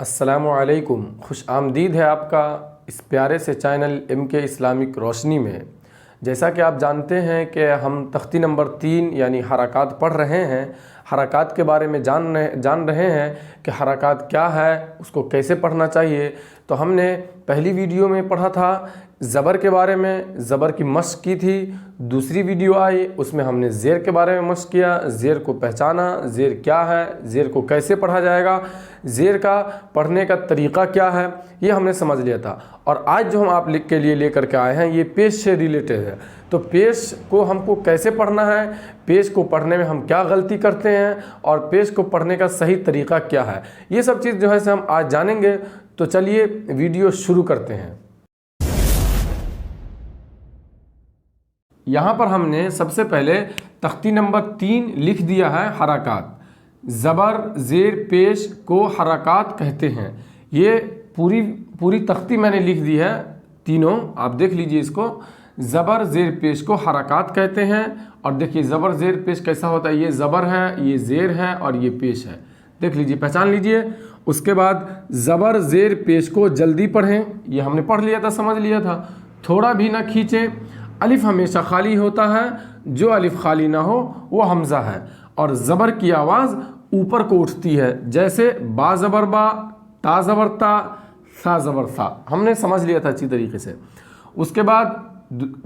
अस्सलामुअलैकुम, खुश आमदीद है आपका इस प्यारे से चैनल MK इस्लामिक रोशनी में। जैसा कि आप जानते हैं कि हम तख्ती नंबर 3 यानी हरकात पढ़ रहे हैं। हरकात के बारे में जान रहे हैं कि हरकात क्या है, उसको कैसे पढ़ना चाहिए। तो हमने पहली वीडियो में पढ़ा था ज़बर के बारे में, ज़बर की मश्क की थी। दूसरी वीडियो आई, उसमें हमने ज़ेर के बारे में मश्क किया, ज़ेर को पहचाना, ज़ेर क्या है, ज़ेर को कैसे पढ़ा जाएगा, ज़ेर का पढ़ने का तरीक़ा क्या है, ये हमने समझ लिया था। और आज जो हम आप के लिए लेकर के आए हैं ये पेश से रिलेटेड है। तो पेश को हमको कैसे पढ़ना है, पेश को पढ़ने में हम क्या गलती करते हैं और पेश को पढ़ने का सही तरीक़ा क्या है, ये सब चीज़ जो है से हम आज जानेंगे। तो चलिए वीडियो शुरू करते हैं। यहाँ पर हमने सबसे पहले तख्ती नंबर 3 लिख दिया है हरकात। ज़बर ज़ेर पेश को हरकात कहते हैं। ये पूरी तख्ती मैंने लिख दी है, तीनों आप देख लीजिए इसको। ज़बर ज़ेर पेश को हरकात कहते हैं। और देखिए ज़बर ज़ेर पेश कैसा होता है, ये ज़बर है, ये ज़ेर है और ये पेश है। देख लीजिए, पहचान लीजिए। उसके बाद ज़बर ज़ेर पेश को जल्दी पढ़ें, ये हमने पढ़ लिया था, समझ लिया था। थोड़ा भी ना खींचें। अलिफ हमेशा खाली होता है, जो अलिफ खाली ना हो वो हमज़ा है। और ज़बर की आवाज़ ऊपर को उठती है, जैसे बा ज़बर बा, ता ज़बर ता, सा ज़बर सा। हमने समझ लिया था अच्छी तरीके से। उसके बाद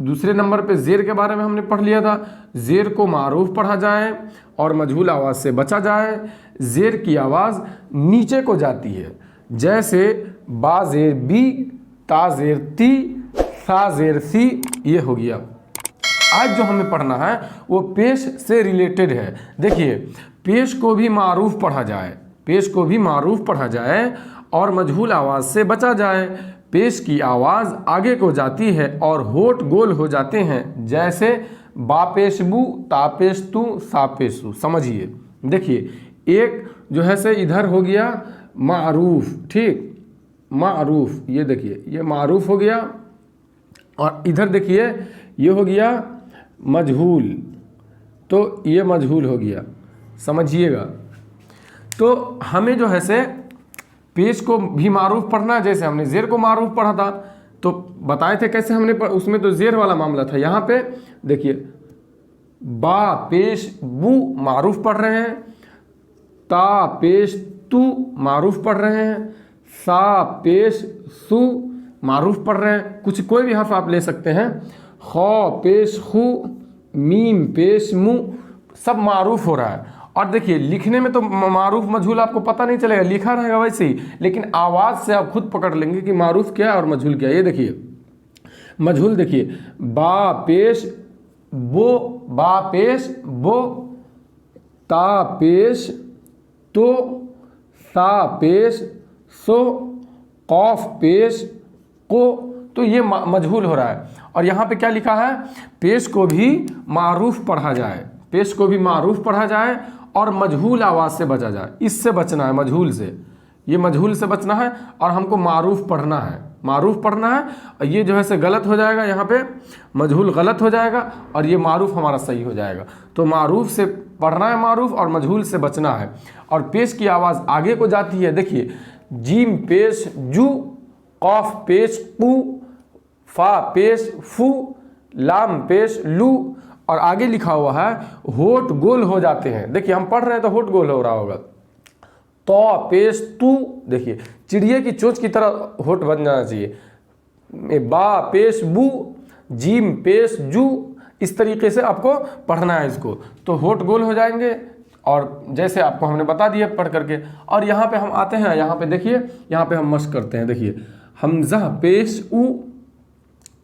दूसरे नंबर पे ज़ेर के बारे में हमने पढ़ लिया था। ज़ेर को मारूफ पढ़ा जाए और मजहूल आवाज़ से बचा जाए। ज़ेर की आवाज़ नीचे को जाती है, जैसे बा ज़ेर बी, ता ज़ेर ती, सा ज़ेर सी। ये हो गया। आज जो हमें पढ़ना है वो पेश से रिलेटेड है। देखिए, पेश को भी मारूफ पढ़ा जाए, पेश को भी मारूफ पढ़ा जाए और मजहूल आवाज़ से बचा जाए। पेश की आवाज़ आगे को जाती है और होठ गोल हो जाते हैं, जैसे बा पेश बू, ता पेश तू, सा पेश तू। समझिए, देखिए एक जो है से इधर हो गया मारूफ, ठीक, मारूफ। ये देखिए ये मारूफ हो गया और इधर देखिए ये हो गया मजहूल, तो ये मजहूल हो गया, समझिएगा। तो हमें जो है से पेश को भी मारूफ पढ़ना, जैसे हमने ज़ेर को मारूफ पढ़ा था तो बताए थे कैसे हमने उसमें तो ज़ेर वाला मामला था। यहाँ पे देखिए बा पेश बू मारूफ पढ़ रहे हैं, ता पेश तू मारूफ पढ़ रहे हैं, सा पेश सु मारूफ पढ़ रहे हैं। कुछ कोई भी हर्फ आप ले सकते हैं। खौ पेश खु, मीम पेश मु, सब मारूफ हो रहा है। और देखिए लिखने में तो मारूफ मजहूल आपको पता नहीं चलेगा, लिखा रहेगा वैसे ही, लेकिन आवाज़ से आप खुद पकड़ लेंगे कि मारूफ क्या है और मजहूल क्या है। ये देखिए मजहूल, देखिए बा पेश बो, बा पेश बो, ता पेश तो, सा पेश सो, कौफ पेश को। तो ये मजहूल हो रहा है। और यहाँ पे क्या लिखा है, पेश को भी मारूफ पढ़ा जाए, पेश को भी मारूफ पढ़ा जाए और मजहूल आवाज़ से बचा जाए। इससे बचना है, मजहूल से, ये मजहूल से बचना है और हमको मारूफ पढ़ना है, मारूफ पढ़ना है। और ये जो है से गलत हो जाएगा, यहाँ पे मजहूल गलत हो जाएगा और ये मारूफ हमारा सही हो जाएगा। तो मारूफ से पढ़ना है, मारूफ, और मजहूल से बचना है। और पेश की आवाज़ आगे को जाती है। देखिए जीम पेश जू, कौफ पेश कू, फा पेश फू, लाम पेश लू। और आगे लिखा हुआ है होठ गोल हो जाते हैं। देखिए हम पढ़ रहे हैं तो होठ गोल हो रहा होगा। तो पेश तू, देखिए चिड़िए की चोंच की तरह होठ बन जाना चाहिए। बा पेश बू, जीम पेश जू, इस तरीके से आपको पढ़ना है इसको, तो होठ गोल हो जाएंगे। और जैसे आपको हमने बता दिया पढ़ करके। और यहाँ पे हम आते हैं, यहाँ पे देखिए, यहाँ पे हम मश्क करते हैं। देखिए हमज़ा पेश उ,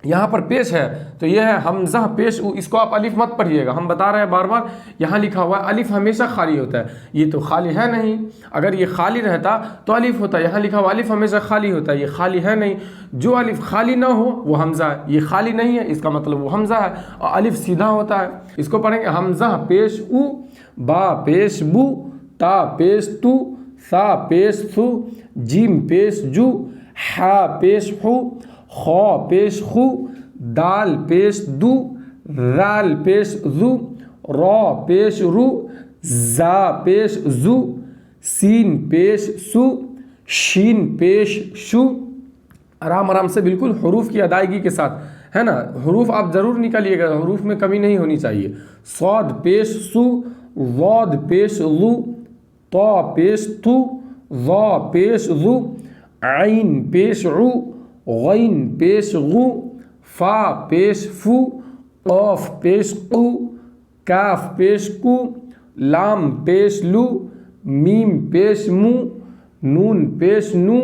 यहाँ पर पेश है तो ये है हमज़ा पेश उ। इसको आप अलिफ मत पढ़िएगा, हम बता रहे हैं बार बार। यहाँ लिखा हुआ है अलिफ हमेशा खाली होता है, ये तो खाली है नहीं। अगर ये खाली रहता तो अलिफ होता। यहाँ लिखा हुआ अलिफ हमेशा खाली होता है, ये खाली है नहीं। जो अलिफ खाली ना हो वो हमज़ा है, ये खाली नहीं है, इसका मतलब वो हमज़ा है। और अलिफ सीधा होता है। इसको पढ़ेंगे हमज़ा पेश उ, बा पेश बू, ता पेश तू, सा पेश सु, जीम पेश जू, हा पेश हु, खौ पेश खु, दाल पेश दू, राल पेश जू, रौ पेश रू, जा पेश जू, सीन पेश सु, शीन पेश शु, आराम आराम से बिल्कुल हरूफ की अदायगी के साथ, है ना। हरूफ आप ज़रूर निकालिएगा, हरूफ में कमी नहीं होनी चाहिए। सौद पेश सु, वौद पेश लु, तौ पेश तु, ज़ौ पेश ज़ु, आइन पेश उ, गैन पेश गु, फा पेश फु, क़ाफ पेश कु, काफ पेश कु, लाम पेश लु, मीम पेश मु, नून पेश नु,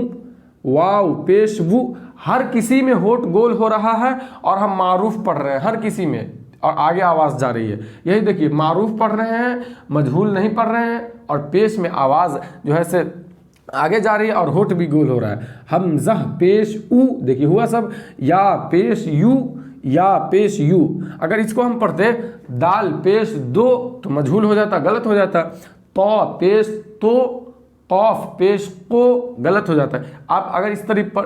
वाव पेश वु। हर किसी में होठ गोल हो रहा है और हम मारूफ पढ़ रहे हैं, हर किसी में, और आगे आवाज़ जा रही है। यही देखिए, मारूफ पढ़ रहे हैं, मजहूल नहीं पढ़ रहे हैं, और पेश में आवाज़ जो है से आगे जा रही है और होठ भी गोल हो रहा है। हमज़ा पेश उ, देखिए हुआ सब। या पेश यू, या पेश यू। अगर इसको हम पढ़ते दाल पेश दो तो मजहूल हो जाता, गलत हो जाता। तो पेश तो, कौफ पेश को, गलत हो जाता है। आप अगर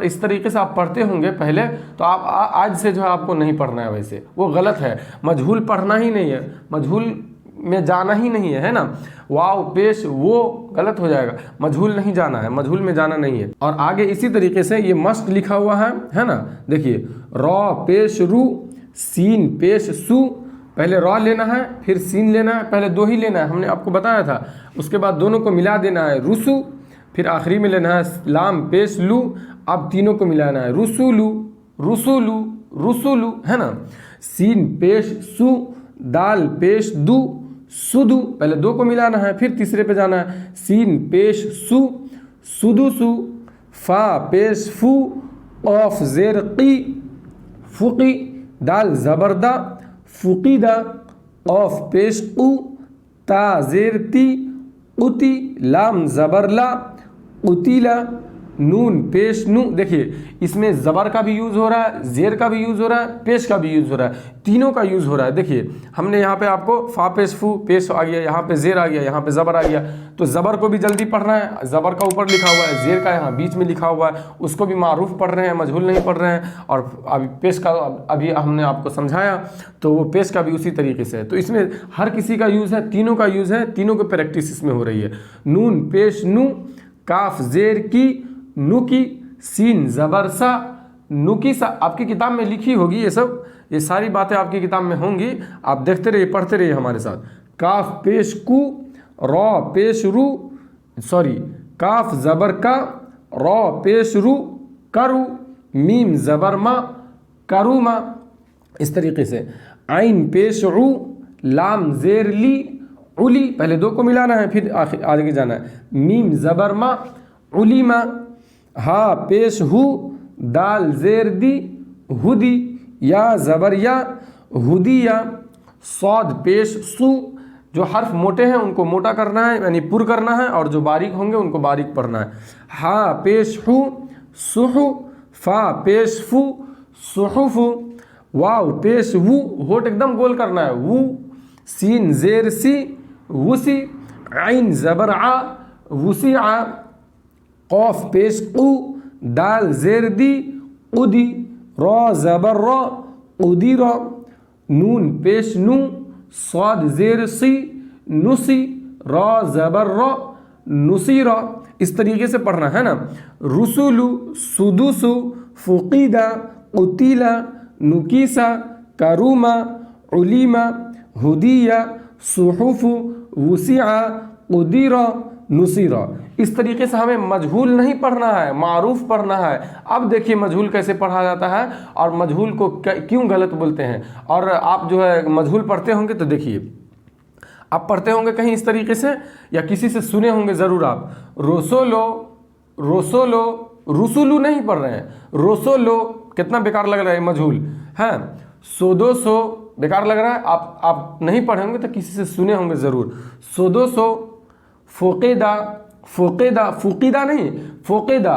इस तरीके से आप पढ़ते होंगे पहले, तो आप आज से जो है आपको नहीं पढ़ना है, वैसे वो गलत है। मजहूल पढ़ना ही नहीं है, मजहूल में जाना ही नहीं है, है ना। वाव पेश वो, गलत हो जाएगा। मजहूल नहीं जाना है, मजहूल में जाना नहीं है। और आगे इसी तरीके से ये मस्ट लिखा हुआ है ना। देखिए रॉ पेश रू, सीन पेश सु, पहले रॉ लेना है फिर सीन लेना है, पहले दो ही लेना है, हमने आपको बताया था। उसके बाद दोनों को मिला देना है रुसु, फिर आखिरी में लेना है लाम पेश लू, अब तीनों को मिलाना है रुसुलु, रुसुलु, रुसुलु, है ना। सीन पेश सु, दाल पेश दु, सुदु, पहले दो को मिलाना है फिर तीसरे पे जाना है। सीन पेश सु, सुदुसु, फा पेश फु, ऑफ जेर की, फुकी, दाल जबरदा, फुकीदा, ऑफ पेश उ, ता जेर ती, उती, लाम जबरला, उतीला, नून पेश नु। देखिए इसमें ज़बर का भी यूज़ हो रहा है, ज़ेर का भी यूज़ हो रहा है, पेश का भी यूज़ हो रहा है, तीनों का यूज़ हो रहा है। देखिए हमने यहाँ पे आपको फा पेश फू पेश आ गया, यहाँ पे ज़ेर आ गया, यहाँ पे ज़बर आ गया, तो ज़बर को भी जल्दी पढ़ना है। ज़बर का ऊपर लिखा हुआ है, ज़ेर का यहाँ बीच में लिखा हुआ है, उसको भी मारूफ पढ़ रहे हैं, मजहूल नहीं पढ़ रहे हैं। और अभी पेश का अभी हमने आपको समझाया, तो वो पेश का भी उसी तरीके से है। तो इसमें हर किसी का यूज़ है, तीनों का यूज़ है, तीनों की प्रैक्टिस इसमें हो रही है। नून पेश नु, काफ ज़ेर की, नु की, सीन ज़बर सा, नुकी सा। आपकी किताब में लिखी होगी ये सब, ये सारी बातें आपकी किताब में होंगी, आप देखते रहिए, पढ़ते रहिए हमारे साथ। काफ पेश कु, रॉ पेश रू, सॉरी काफ ज़बर का, रॉ पेश रू, करु, मीम ज़बर मा, करुमा, इस तरीके से। आइन पेश उ, लाम ज़ेर ली, उली, पहले दो को मिलाना है फिर आगे जाना है। मीम ज़बर मा, उलीमा, हा पेश हु, दाल ज़ेर दी, हुदी, या ज़बर या, हुदिया, सौद पेश सु। जो हर्फ मोटे हैं उनको मोटा करना है, यानी पुर करना है, और जो बारीक होंगे उनको बारीक पढ़ना है। हा पेश हु, सुहु, फा पेश फु, सुहुफु, वाव पेश वु, होठ एकदम गोल करना है, वु, सीन ज़ेर सी, वुसी, आइन ज़बर आ, वुसिआ, कौफ पेश कु, दाल ज़ेर दी, उदी, रॉ ज़बर रॉ, उदीरा, नून पेश नु, सौद ज़ेर सी, नुसी, रॉ ज़बर रॉ, नुसीरा। इस तरीके से पढ़ना है ना। रुसुलु, सुदुसु, फुकीदा, उतीला, नुकीसा, करूमा, उलीमा, हुदिया, सुहुफु, वुसिआ, उदीरा, नुसीरा। इस तरीके से हमें मजहूल नहीं पढ़ना है, मारूफ पढ़ना है। अब देखिए मजहूल कैसे पढ़ा जाता है और मजहूल को क्यों गलत बोलते हैं। और आप जो है मजहूल पढ़ते होंगे तो देखिए, आप पढ़ते होंगे कहीं इस तरीके से, या किसी से सुने होंगे ज़रूर आप, रोसोलो, रोसोलो, रुसुलू नहीं पढ़ रहे हैं, रोसोलो, कितना बेकार लग रहा है मजहूल है। सोदोसो बेकार लग रहा है, आप नहीं पढ़े होंगे तो किसी से सुने होंगे ज़रूर। सोदोसो, फ़ोक़ेदा, फ़ोक़ेदा, फ़ुक़ीदा नहीं, फ़ोक़ेदा,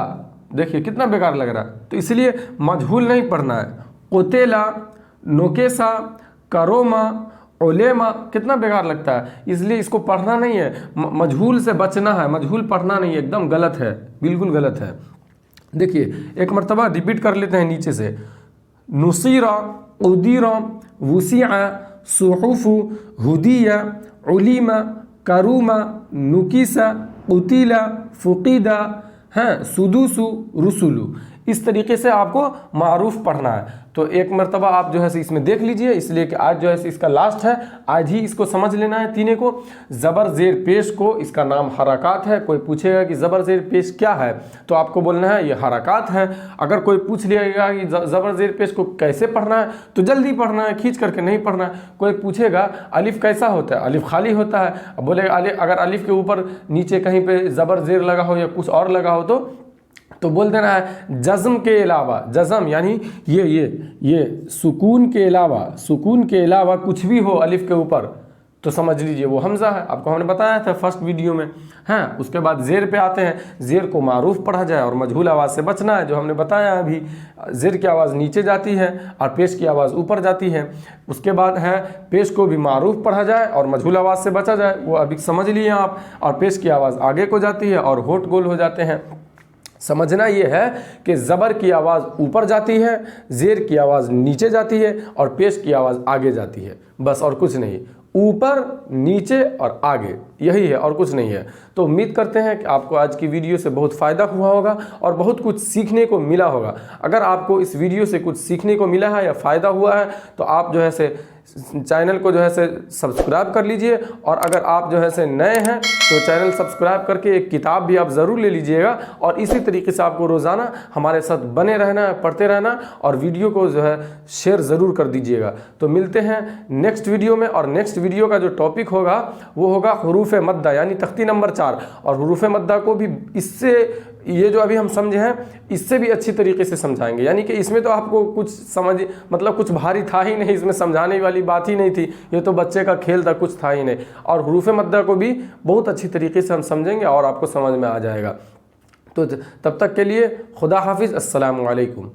देखिए कितना बेकार लग रहा है। तो इसलिए मजहूल नहीं पढ़ना है। कोतेला, नोकेसा, करोमा, ओलेमा, कितना बेकार लगता है, इसलिए इसको पढ़ना नहीं है। मजहूल से बचना है, मजहूल पढ़ना नहीं है, एकदम गलत है, बिल्कुल गलत है। देखिए एक मरतबा रिपीट कर लेते हैं नीचे से। नुसीरा, उदीरा, वुसिआ, सुहुफु, हुदिया, उलीमा, करूमा, नुकीसा, उतीला, फुकीदा, हैं, सुदूसु रुसुलु, इस तरीके से आपको मारूफ पढ़ना है। तो एक मरतबा आप जो है इसमें देख लीजिए, इसलिए कि आज जो है इसका लास्ट है, आज ही इसको समझ लेना है तीनों को। ज़बर ज़ेर पेश को इसका नाम हरकत है। कोई पूछेगा कि ज़बर ज़ेर पेश क्या है तो आपको बोलना है ये हरकत है। अगर कोई पूछ लिएगा कि ज़बर ज़ेर पेश को कैसे पढ़ना है तो जल्दी पढ़ना है, खींच करके नहीं पढ़ना है। कोई पूछेगा अलिफ कैसा होता है, अलिफ खाली होता है। अब बोलेगा अगर अलिफ के ऊपर नीचे कहीं पे ज़बर ज़ेर लगा हो या कुछ और लगा हो तो बोल देना है जज़म के अलावा, जज़म यानी ये सुकून के अलावा कुछ भी हो अलिफ के ऊपर तो समझ लीजिए वो हमज़ा है। आपको हमने बताया था फर्स्ट वीडियो में। हाँ, उसके बाद ज़ेर पे आते हैं। ज़ेर को मारूफ पढ़ा जाए और मजहूल आवाज़ से बचना है, जो हमने बताया अभी। ज़ेर की आवाज़ नीचे जाती है और पेश की आवाज़ ऊपर जाती है। उसके बाद है पेश को भी मारूफ पढ़ा जाए और मजहूल आवाज़ से बचा जाए, वो अभी समझ लिए आप। और पेश की आवाज़ आगे को जाती है और होठ गोल हो जाते हैं। समझना ये है कि ज़बर की आवाज़ ऊपर जाती है, ज़ेर की आवाज़ नीचे जाती है और पेश की आवाज़ आगे जाती है, बस और कुछ नहीं। ऊपर, नीचे और आगे, यही है और कुछ नहीं है। तो उम्मीद करते हैं कि आपको आज की वीडियो से बहुत फ़ायदा हुआ होगा और बहुत कुछ सीखने को मिला होगा। अगर आपको इस वीडियो से कुछ सीखने को मिला है या फ़ायदा हुआ है तो आप जो है से चैनल को जो है से सब्सक्राइब कर लीजिए। और अगर आप जो है से नए हैं तो चैनल सब्सक्राइब करके एक किताब भी आप ज़रूर ले लीजिएगा। और इसी तरीके से आपको रोज़ाना हमारे साथ बने रहना है, पढ़ते रहना और वीडियो को जो है शेयर ज़रूर कर दीजिएगा। तो मिलते हैं नेक्स्ट वीडियो में। और नेक्स्ट वीडियो का जो टॉपिक होगा वो होगा हुरूफ मद्दा यानी तख्ती नंबर 4। और हुरूफ मद्दा को भी इससे, ये जो अभी हम समझे हैं इससे भी अच्छी तरीके से समझाएंगे। यानी कि इसमें तो आपको कुछ समझ मतलब कुछ भारी था ही नहीं, इसमें समझाने वाली बात ही नहीं थी, ये तो बच्चे का खेल था, कुछ था ही नहीं। और हुरूफ मद्दा को भी बहुत अच्छी तरीके से हम समझेंगे और आपको समझ में आ जाएगा। तो तब तक के लिए खुदा हाफिज़, अस्सलामु अलैकुम।